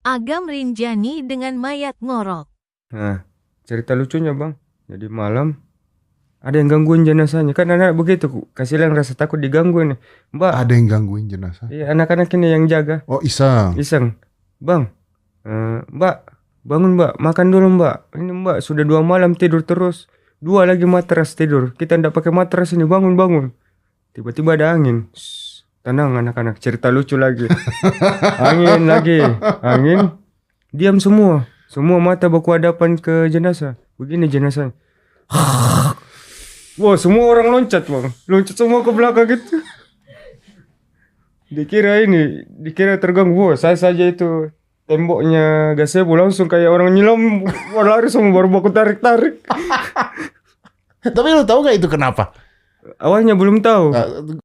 Agam Rinjani dengan mayat ngorok. Nah, cerita lucunya bang. Jadi malam ada yang gangguin jenazahnya. Kan anak begitu, kasih yang rasa takut digangguin nih. Mbak, Ada yang gangguin jenazah? iya anak-anak ini yang jaga. Oh, iseng. Iseng. Bang, mbak, bangun mbak, makan dulu mbak. Ini mbak sudah 2 malam tidur terus. 2 lagi matras tidur. Kita ndak pakai matras ini, bangun. Tiba-tiba ada angin. Shh, tenang anak-anak, cerita lucu lagi. Angin lagi, angin. Diam semua. Semua mata baku hadapan ke jenazah. Begini jenazah. Wah, semua orang loncat bang. Loncat semua ke belakang gitu. Dikira terganggu. Wah, saya saja itu temboknya gazebo langsung kayak orang nyelam. Wah, lari semua baru baku tarik-tarik. Tapi lu tahu gak itu kenapa? Awalnya belum tahu.